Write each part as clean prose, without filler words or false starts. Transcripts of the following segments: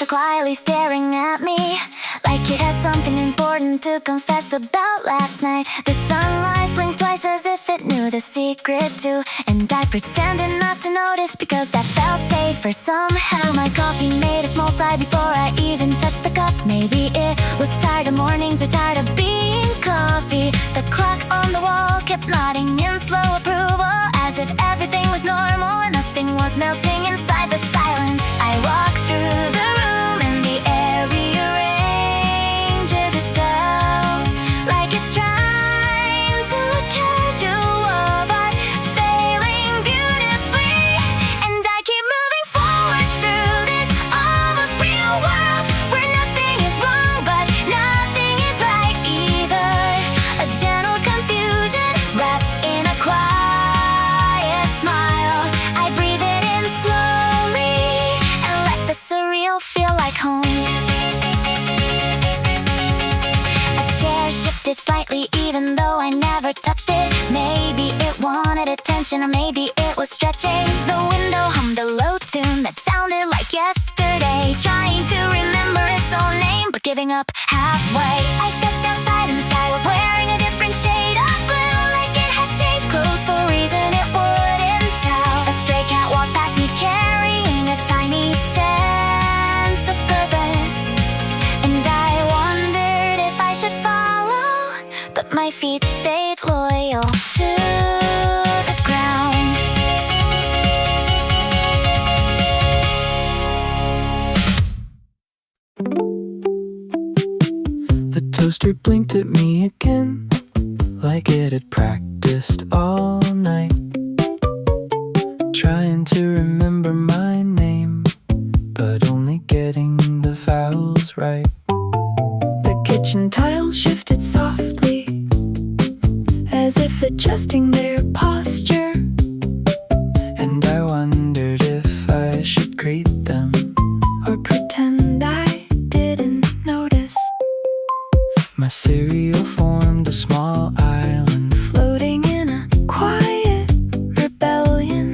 stranger quietly staring at me, like it had something important to confess about last night. The sunlight blinked twice as if it knew the secret too, and I pretended not to notice because that felt safer somehow. My coffee made a small sigh before I even touched the cup. Maybe it was tired of mornings or tired of being coffee. The clock on the wall kept nodding in slow approval, as if everything was normal and nothing was melting inside the silence. I walk through the room and the air rearranges itself, like it's trying to look casual but failing beautifully. And I keep moving forward through this almost real world, where nothing is wrong but nothing is right either. A gentle confusion wrapped in a quiet smile. I breathe it in slowly and let the surreal feel like home. A chair shifted slightly even though I never touched it. Maybe it wanted attention or maybe it was stretching. The window hummed a low tune that sounded like yesterday, trying to remember its own name but giving up halfway. I stepped outside and the sky was wearing a different shade of blue, like it had changed clothes for a reason it wouldn't tell. A stray cat walked past me carrying a tiny sense of purpose, and I wondered if I should follow, but my feet stayed loyal to the ground. The toaster blinked at me again, like it had practiced all night, trying to remember my name, but only getting the vowels right. The kitchen tiles shifted softly, as if adjusting their posture, And I wondered if I should greet them. or pretend I didn't notice. My cereal formed a small island. Floating in a quiet rebellion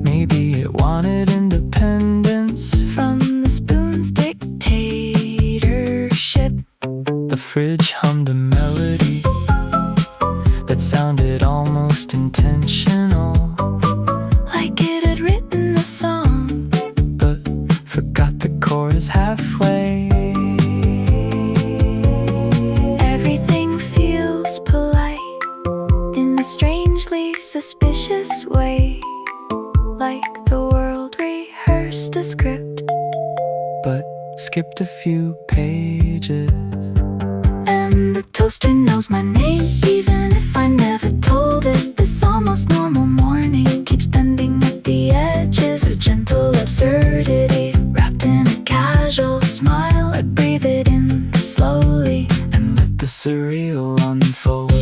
Maybe it wanted independence. from the spoon's dictatorship. The fridge hummed a melody that sounded almost intentional, Like it had written a song, but forgot the chorus halfway. everything feels polite in a strangely suspicious way, like the world rehearsed a script But skipped a few pages. and the toaster knows my name even if I never told it. This almost normal morning keeps bending at the edges, a gentle absurdity wrapped in a casual smile. I breathe it in slowly And let the surreal unfold.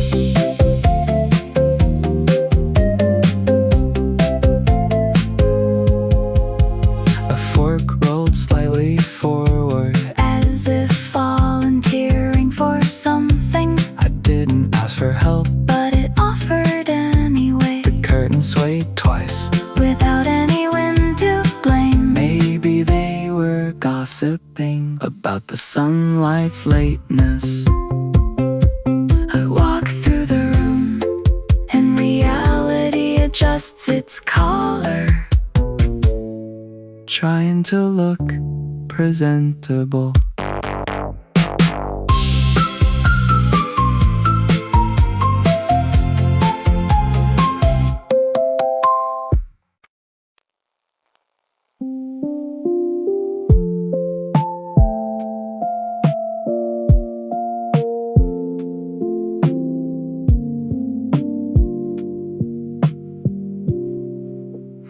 A fork rolled slightly forward. as if volunteering for something, I didn't ask for help. but it offered anyway, The curtain swayed twice. without anyone to blame. Maybe they were gossiping about the sunlight's lateness. I walk through the room and reality adjusts its collar, Trying to look presentable.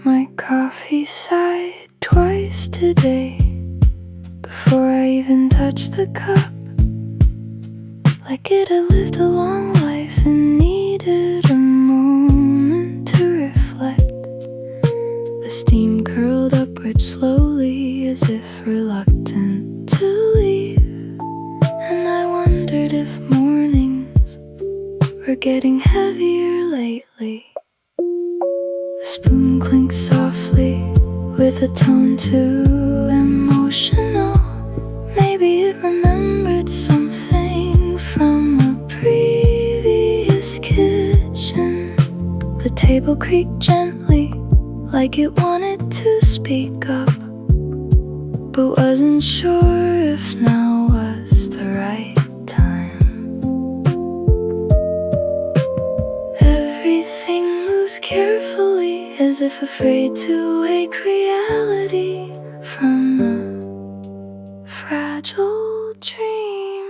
My coffee sighed twice today before I even touched the cup, like it had lived a long life and needed a moment to reflect. The steam curled upward slowly as if reluctant to leave, and I wondered if mornings were getting heavier lately. The spoon clinks softly with a tone too emotional, Maybe it remembered something from a previous kitchen. The table creaked gently, like it wanted to speak up, but wasn't sure if now was the right time. Everything moves carefully, as if afraid to wake reality from a fragile dream.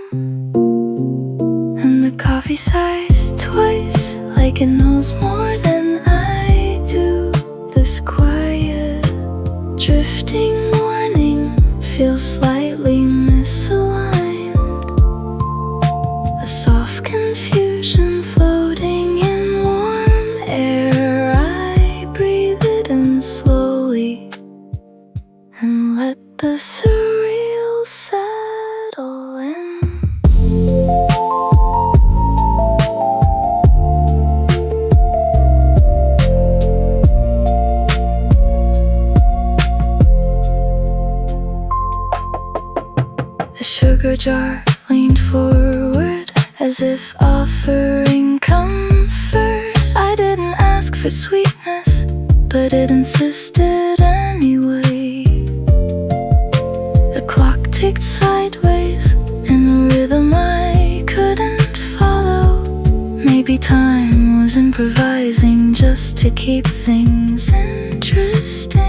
And the coffee sighs twice, like it knows more than I do. This quiet, drifting morning feels slightly misaligned. A soft confusion floating in warm air. I breathe it in slowly and let the surreal settle in. The sugar jar leaned forward, as if offering comfort. I didn't ask for sweetness, but it insisted anyway. The clock ticked sideways in a rhythm I couldn't follow. Maybe time was improvising just to keep things interesting.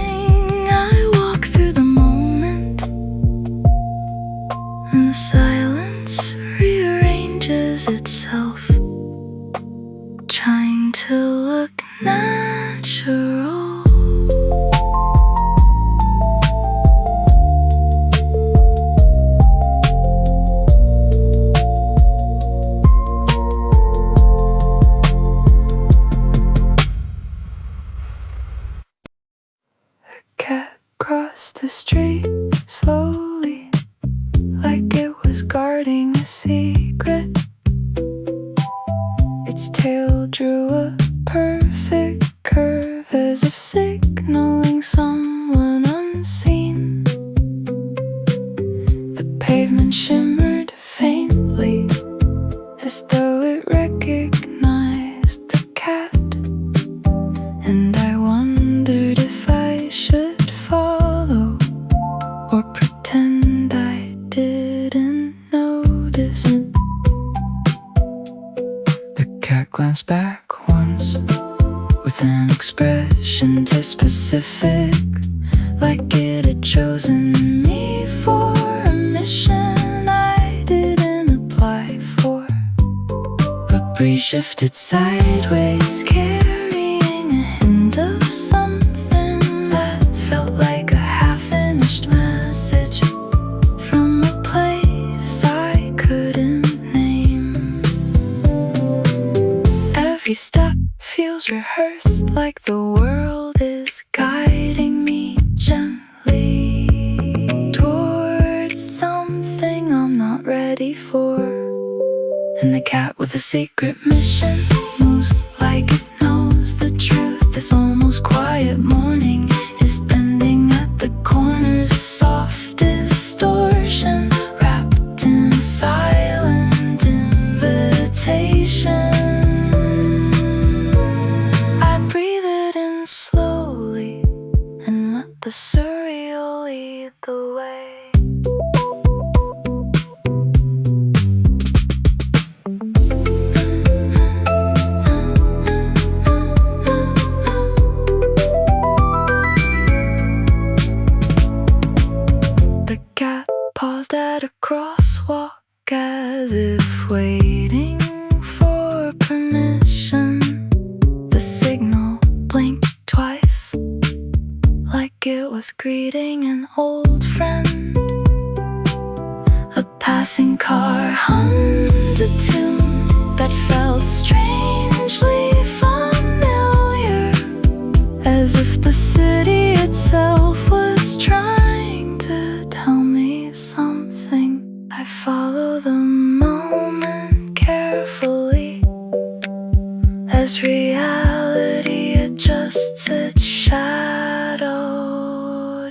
I walk through the moment, and the silence rearranges itself, trying to look natural. The cat crossed the street slowly, like it was guarding a secret. Its tail drew a perfect curve, as if signaling someone unseen. The pavement shimmered faintly, as though it recognized the cat. And I wondered if I should follow or pretend I didn't notice. The cat glanced back once, with an expression too specific, like it had chosen me for a mission I didn't apply for. A breeze shifted sideways, carrying a hint of something that felt like a half-finished message from a place I couldn't name. Every step feels rehearsed, like the world is guiding me gently towards something I'm not ready for. And the cat with a secret mission moves like it knows the truth. This almost quiet morning is bending at the corners, soft distortion wrapped in silent invitation. I breathe it in slowly and let the surreal lead the way. The cat paused at a crosswalk, as if waiting for permission. The signal blinked twice, like it was greeting an old friend. A passing car hummed a tune that felt strangely familiar, as if the city itself was trying to tell me something. I follow the moment carefully, as reality adjusts its shadow,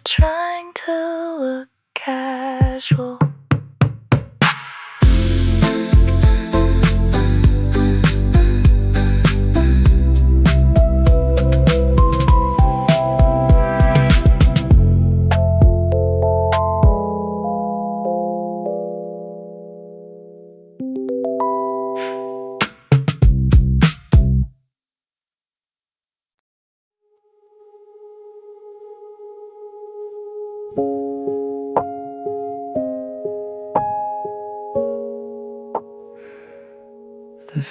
trying to look casual.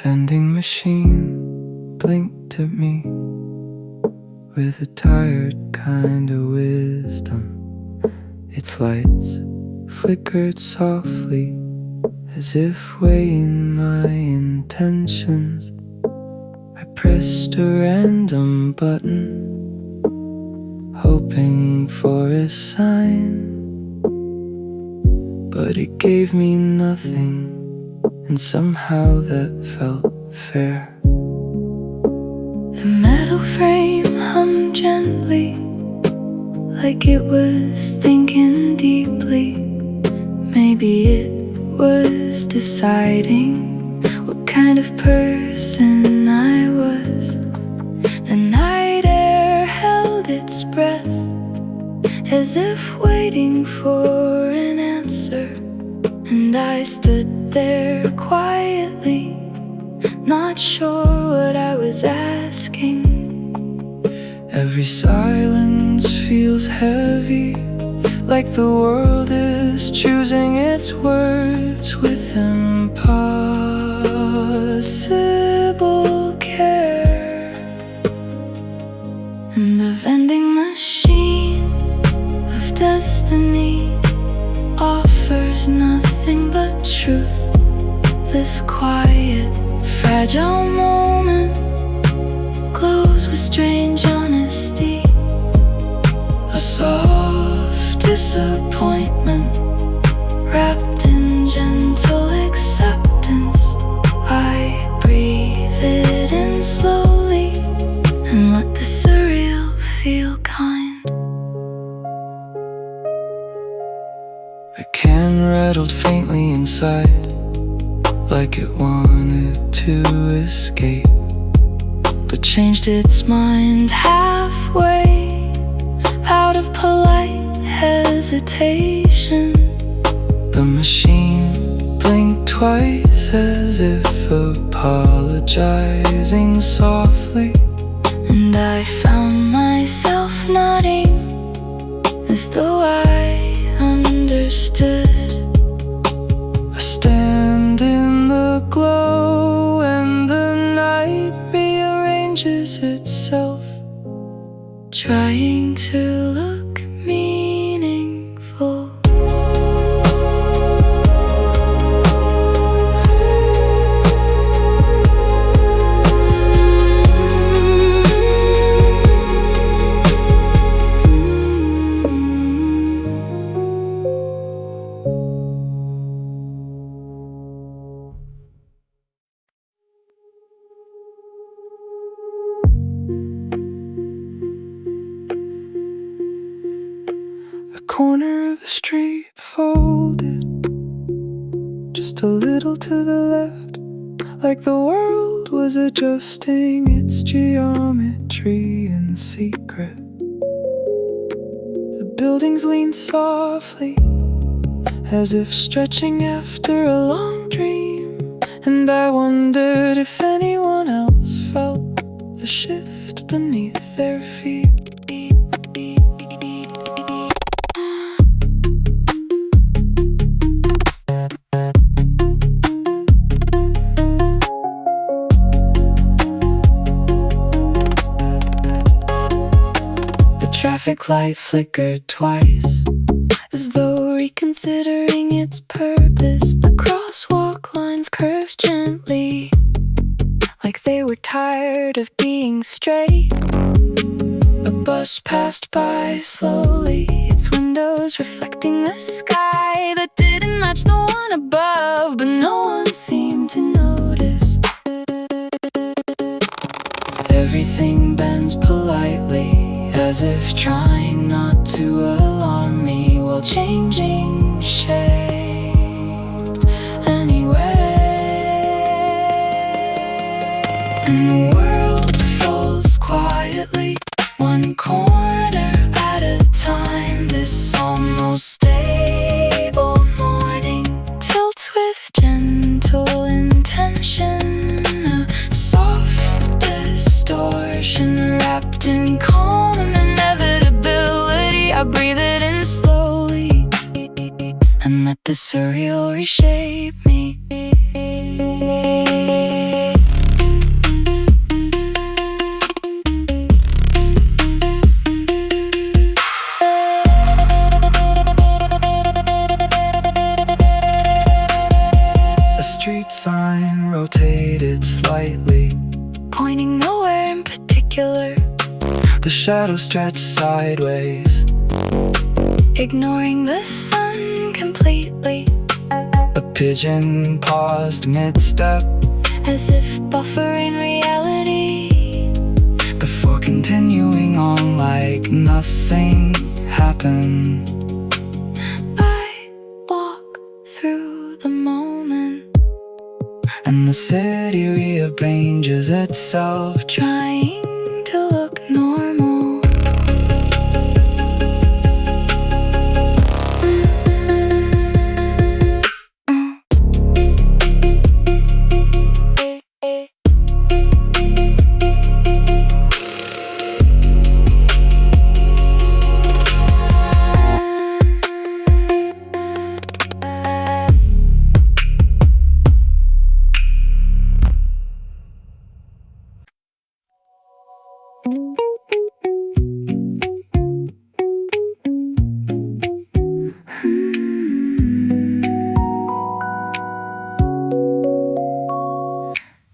vending machine blinked at me with a tired kind of wisdom. Its lights flickered softly as if weighing my intentions. I pressed a random button, hoping for a sign, but it gave me nothing, and somehow that felt fair. The metal frame hummed gently, like it was thinking deeply. Maybe it was deciding what kind of person I was. The night air held its breath, as if waiting for an answer. And I stood there quietly, not sure what I was asking. Every silence feels heavy, like the world is choosing its words with impossible care. And the vending machine of destiny offers nothing but truth. This quiet, fragile moment glows with strange honesty. A soft disappointment wrapped in gentle acceptance. I breathe it in slowly and let the surreal feel kind. A can rattled faintly inside, like it wanted to escape, but changed its mind halfway, out of polite hesitation. The machine blinked twice as if apologizing softly, and I found myself nodding as though I understood. I stand in the glow and the night rearranges itself, trying to look meaningful. The corner of the street folded just a little to the left, like the world was adjusting its geometry in secret. The buildings leaned softly, as if stretching after a long dream, and I wondered if anyone else felt the shift beneath their feet. Traffic light flickered twice, as though reconsidering its purpose. The crosswalk lines curved gently, like they were tired of being straight. A bus passed by slowly, its windows reflecting the sky that didn't match the one above, but no one seemed to notice. Everything bends politely, as if trying not to alarm me while changing shape anyway. And the world falls quietly, one corner at a time. This almost stable morning tilts with gentle intention, a soft distortion wrapped in calm inevitability. I breathe it in slowly and let the surreal reshape me. pointing nowhere in particular. The shadows stretch sideways, Ignoring the sun completely, a pigeon paused mid-step as if buffering reality. before continuing on like nothing happened. I walk through the moment, And the city rearranges itself, trying to look normal.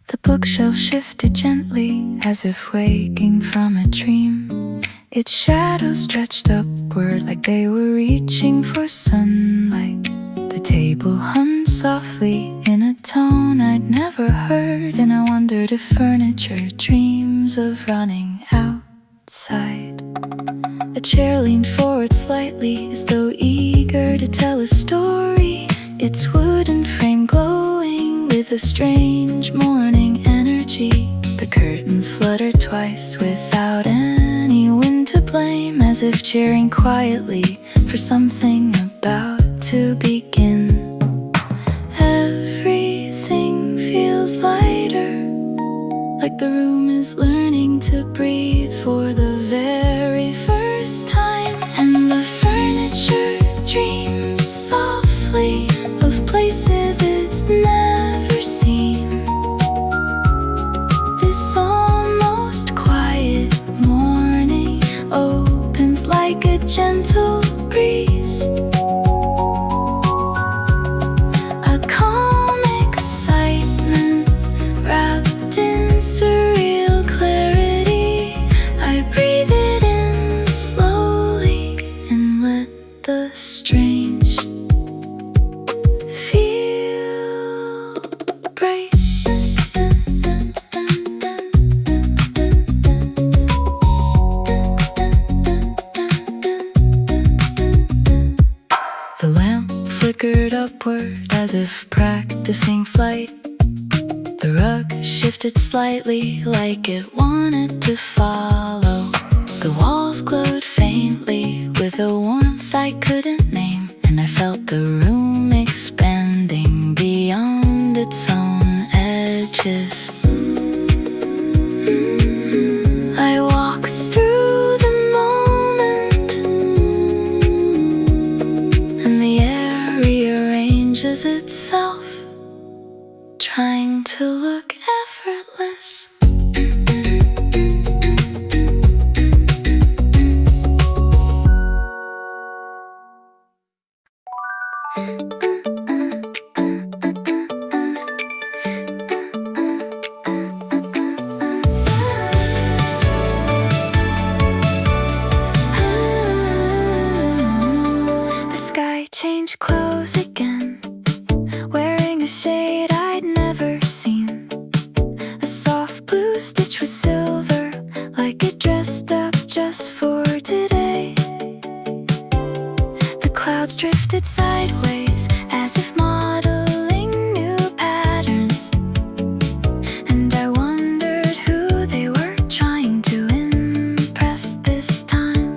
The bookshelf shifted gently, as if waking from a dream. Its shadows stretched upward like they were reaching for sunlight. The table hummed softly in a tone I'd never heard, and I wondered if furniture dreams of running outside. A chair leaned forward slightly, as though eager to tell a story, its wooden frame glowing with a strange morning energy. The curtains fluttered twice without any wind to blame, as if cheering quietly for something about to begin. Everything feels lighter, like the room is learning to breathe for the very first time. And the furniture dreams softly of places it's never seen. This almost quiet morning opens like a gentle breeze, a calm excitement wrapped in surreal clarity. I breathe it in slowly and let the strange feel bright. The lamp flickered upward as if practicing flight. The rug shifted slightly like it wanted to follow. The walls glowed faintly with a warmth I couldn't name, and I felt the room expanding beyond its own edges. I walk through the moment, and the air rearranges itself, trying to look effortless. The sky changed clothes again, wearing a shade I'd never seen. A soft blue stitch with silver, like it dressed up just for today. The clouds drifted sideways, as if modeling new patterns, and I wondered who they were trying to impress this time.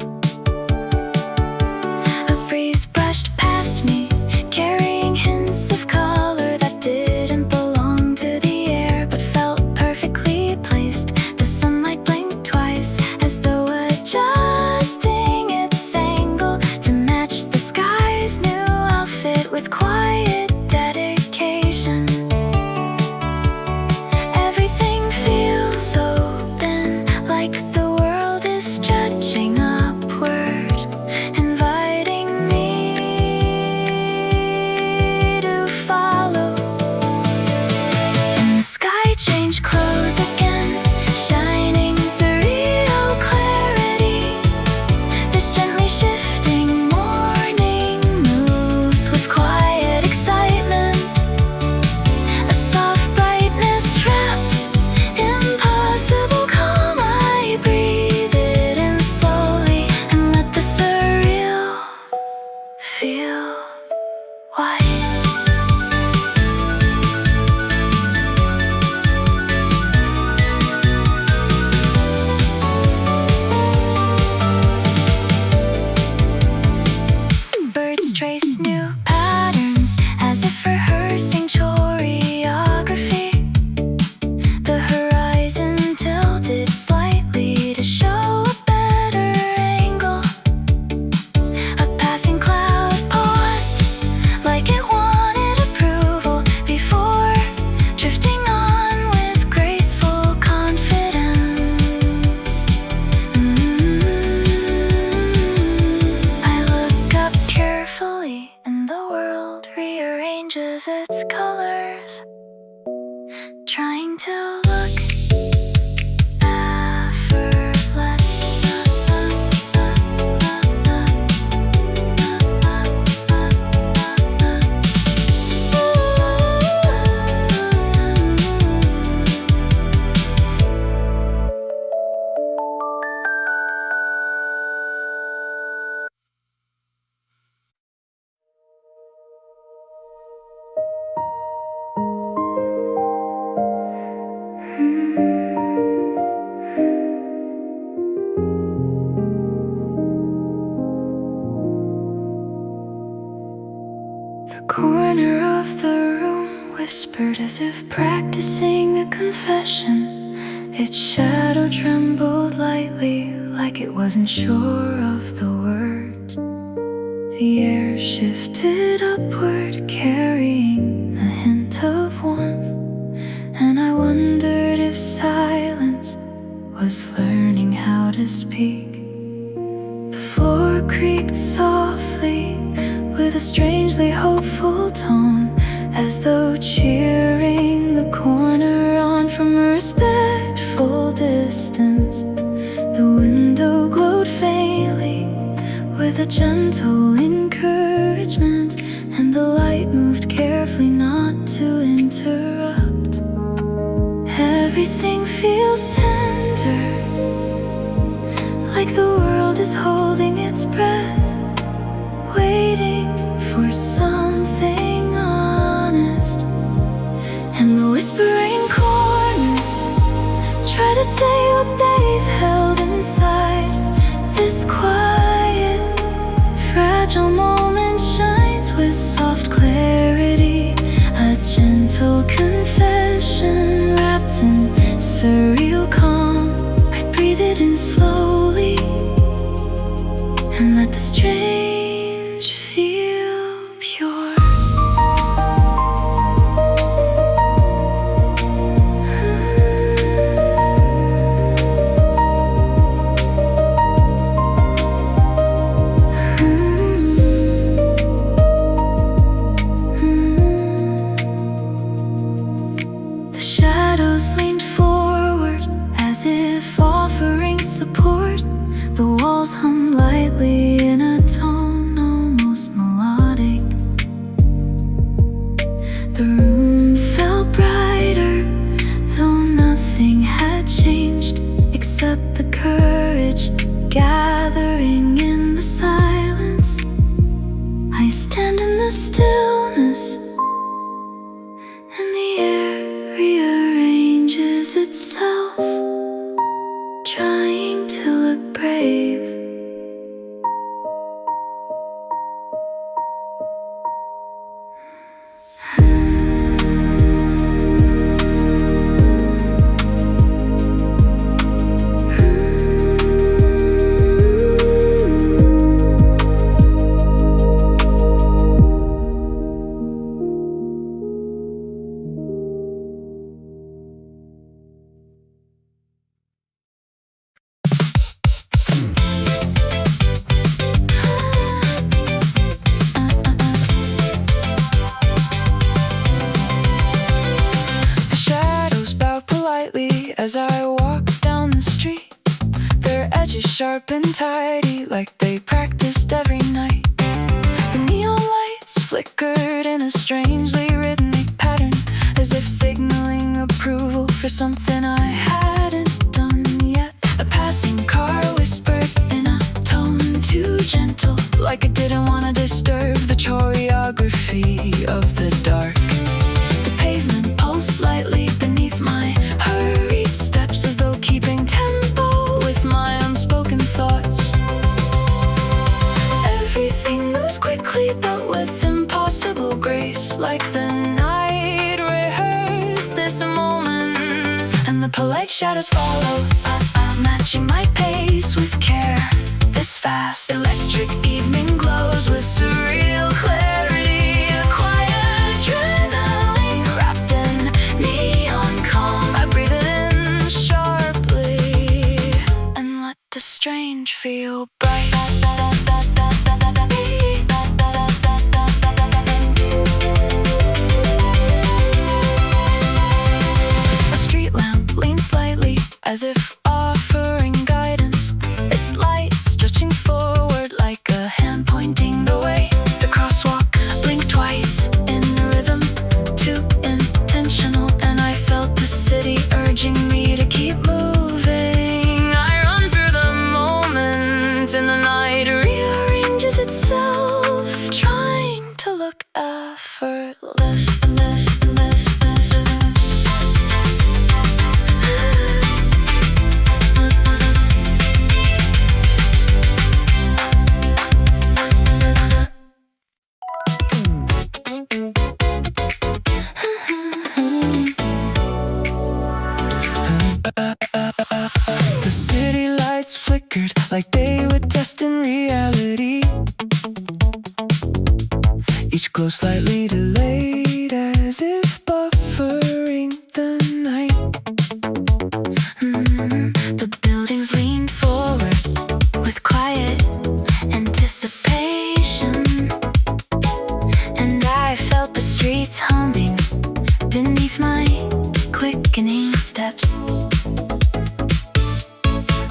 A breeze brushed past me, carrying hints of color that didn't belong to the air but felt perfectly placed. The as if practicing a confession. Its shadow trembled lightly, like it wasn't sure of the words. The air shifted upward, carrying a hint of warmth, and I wondered if silence was learning how to speak. The floor creaked softly with a strangely hopeful tone, as though cheering the corner on from a respectful distance. The window glowed faintly with a gentle encouragement, and the light moved carefully not to interrupt. Everything feels tender, like the world is holding its breath, waiting for something honest. And the whispering corners try to say what they've held inside. This quiet, fragile moment shines with soft clarity, a gentle confession wrapped in surreal calm. I breathe it in slowly and let the strange feel pure. The shadows leaned forward as if offering support. The walls hum lightly in a tone almost melodic. The room felt brighter, though nothing had changed except the courage gathering in the silence. I stand in the stillness, and the air rearranges itself, trying to look brave. The shadows bow politely as I walk down the street, their edges sharp and tidy like they practiced every night. The neon lights flickered in a strangely rhythmic pattern, as if signaling approval for something I hadn't done yet. A passing car whispered in a tone too gentle, like it didn't want to disturb the choreography of the dark. The pavement pulsed slightly beneath my hurried steps, as though keeping tempo with my unspoken thoughts. Everything moves quickly but with impossible grace, like the night rehearsed this moment. And the polite shadows follow, matching my pace with care. This fast electric evening glows with surreal clarity, a quiet adrenaline wrapped in neon calm. I breathe it in sharply and let the strange feel bright. A street lamp leans slightly as if offering guidance, its light stretching forward like a hand pointing the way. The crosswalk blinked twice in a rhythm, too intentional, and I felt the city urging me to keep moving. I run through the moment, and the night rearranges itself, trying to look effortless. like they were destined reality. Each glow slightly delayed, as if buffering the night. The buildings leaned forward with quiet anticipation, and I felt the streets humming beneath my quickening steps.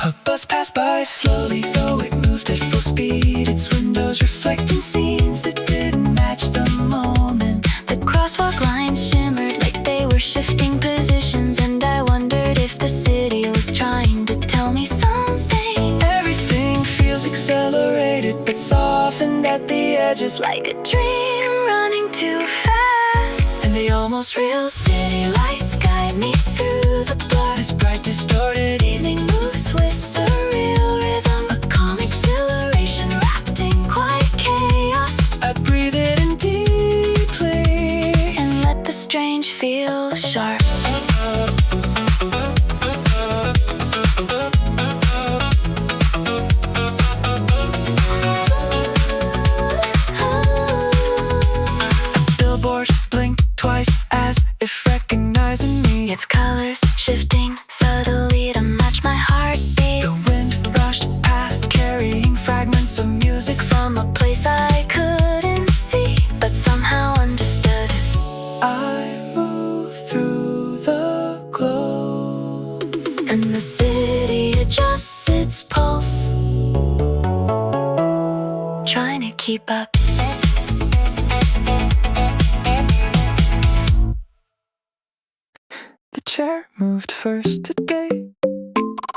A bus passed by slowly, though it moved at full speed, its windows reflecting scenes that didn't match the moment. The crosswalk lines shimmered like they were shifting positions, and I wondered if the city was trying to tell me something. Everything feels accelerated but softened at the edges, Like a dream running too fast, and the almost real city lights guide me through the blur. this bright distorted evening Moves with surreal rhythm, a calm exhilaration wrapped in quiet chaos, I breathe it in deeply. and let the strange feel sharp. Billboard blinked twice as if recognizing me. Its colors shifting subtly to match my heartbeat. The wind rushed past, carrying fragments of music from A place I couldn't see, but somehow understood. I move through the glow, And the city adjusts its pulse, trying to keep up. the chair moved first today,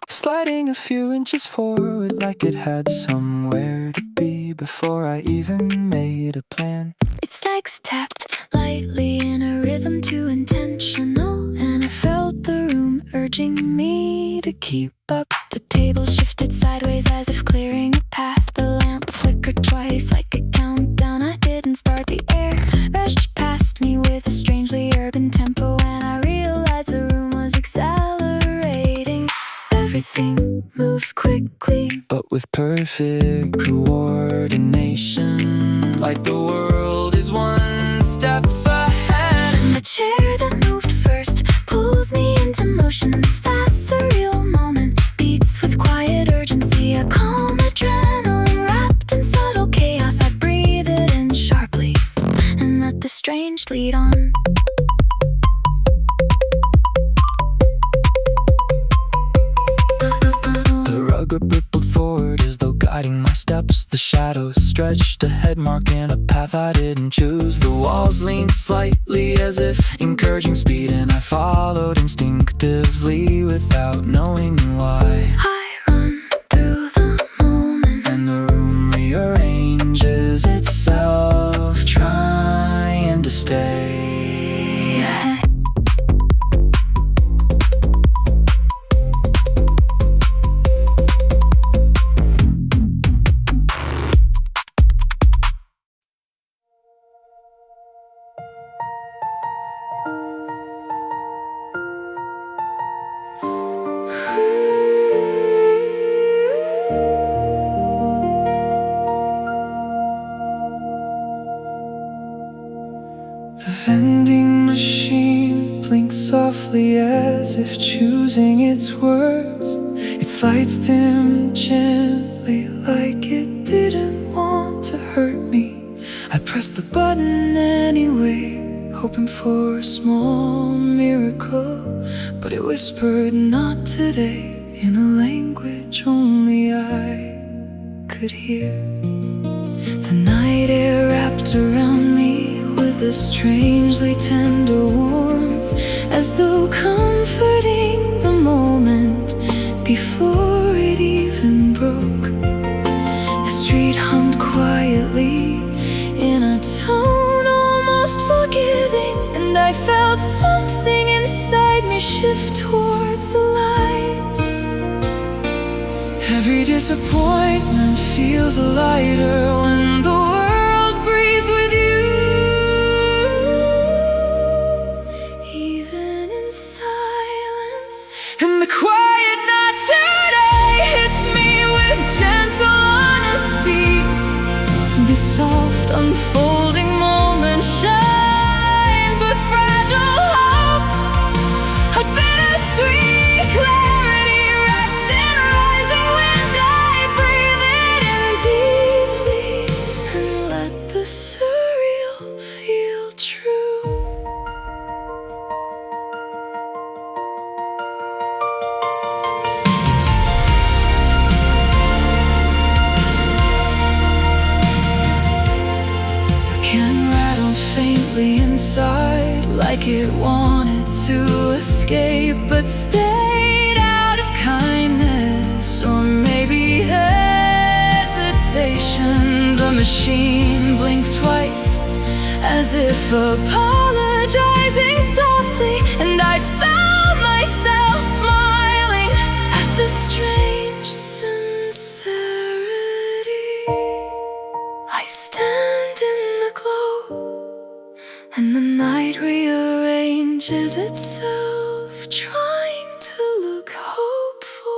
sliding a few inches forward like it had somewhere to be before I even made a plan. Its legs tapped lightly in a rhythm too intentional, and I felt the room urging me to keep up. The table shifted sideways as if clearing a path. The lamp flickered twice like a countdown. I didn't start. The air rushed past me with a strangely urban tempo, and I realized the room was accelerating. Everything moves quickly, But with perfect coordination, like the world is one step ahead. and the chair that moved first pulls me into motion. This fast, surreal moment beats with quiet urgency, a calm adrenaline wrapped in subtle chaos. I breathe it in sharply and let the strange lead on. The rug rippled forward as though guiding my steps. The shadows stretched ahead, marking a path I didn't choose. The walls leaned slightly as if encouraging speed, and I followed instinctively without knowing why. I run through the moment, And the room rearranges itself, trying to stay. The vending machine blinks softly as if choosing its words. Its lights dim gently like it didn't want to hurt me. I pressed the button anyway, hoping for a small miracle, but it whispered not today in a language only I could hear. The night air wrapped around me with a strangely tender warmth, as though comforting the moment before it even broke. The street hummed quietly in a tone almost forgiving, and I felt something inside me shift toward the light. Every disappointment feels lighter when the world breathes with you. Even in silence, and the quiet night today hits me with soft unfolding moment shines with fragile hope. A bittersweet clarity wrapped in rising wind. I breathe it in deeply and let the surreal feel true. Can rattle faintly inside, like it wanted to escape, but stayed out of kindness, or maybe hesitation. The machine blinked twice, as if apologizing softly, and I found myself smiling at the strange sincerity. I stand in the glow, and the night rearranges itself, trying to look hopeful.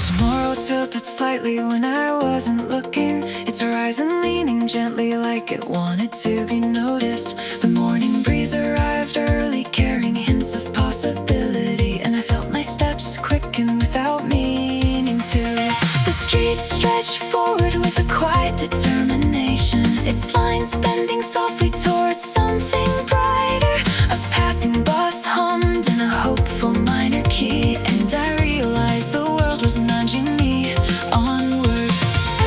Tomorrow tilted slightly when I wasn't looking. Its horizon leaning gently like it wanted to be noticed. The morning breeze arrived early, carrying hints of possibility, and I felt my steps quicken without meaning to. The streets stretched forward with a quiet determination, its lines bending softly towards something brighter. A passing bus hummed in a hopeful minor key, and I realized the world was nudging me onward.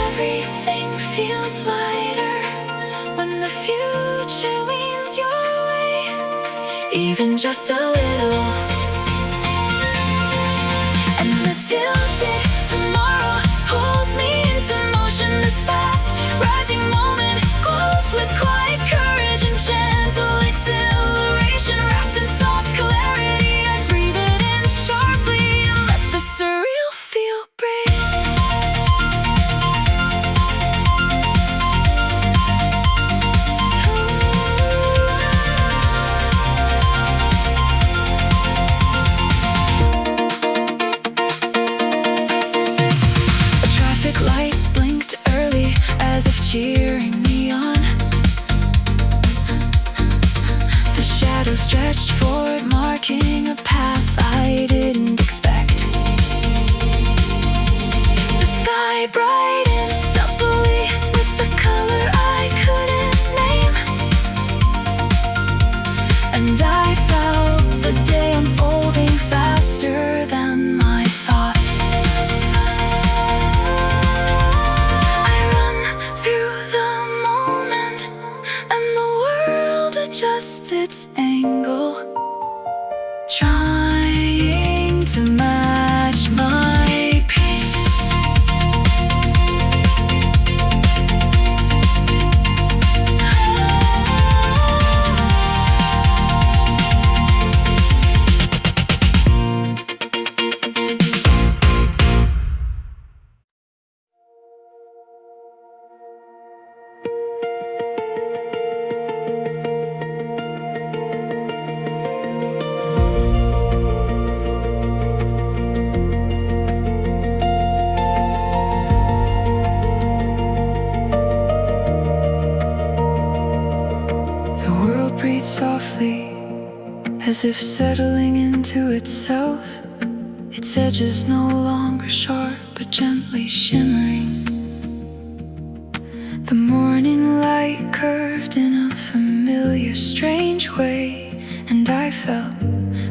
Everything feels lighter when the future leans your way, even just a little. And the tilted tomorrow pulls me into motion. This past rising moment glows with quiet courage and gentle exhilaration, wrapped in soft clarity. I breathe it in sharply and let the surreal feel breathe. A traffic light blinked early, as if cheering me on. The shadow stretched forward, marking a path I didn't expect. The sky brightened subtly with the color I couldn't name, and I felt the day unfolding faster than my thoughts. I run through the moment, and the world adjusts its angle, trying to match my pace. The world breathed softly, as if settling into itself, its edges no longer sharp but gently shimmering. The morning light curved in a familiar, strange way, and I felt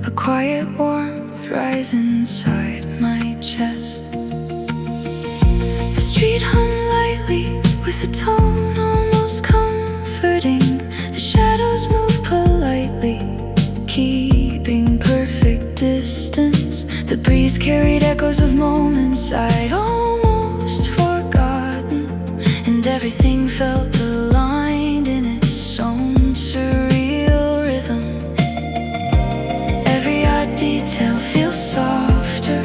a quiet warmth rise inside my chest. The street hummed lightly with a tone almost comforting. The shadows moved politely, keeping perfect distance. The breeze carried echoes of moments I'd almost forgotten, and everything felt aligned in its own surreal rhythm. Every odd detail feels softer,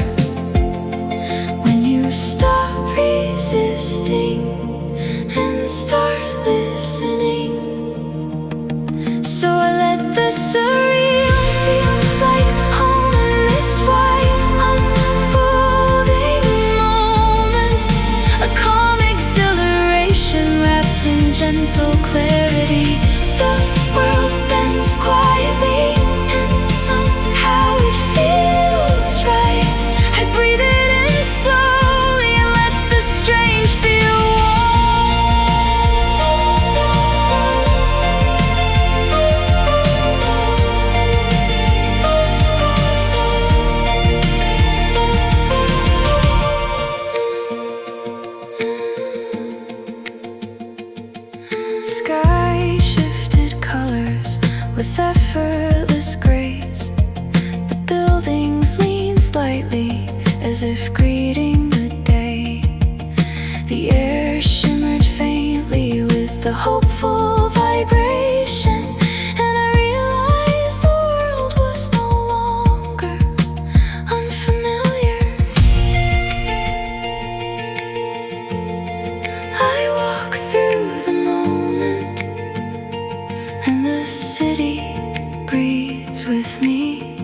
So I let the surreal feel like home in this wide unfolding moment. A calm exhilaration wrapped in gentle clarity. The world bends quietly and somehow it feels right. I breathe it in slowly and let the strange feel Sky shifted colors with effortless grace. The buildings lean slightly as if greeting the day. The air shimmered faintly with a hopeful vibration, and I realized the world was no longer unfamiliar. I walk through the moment, and the city breathes with me.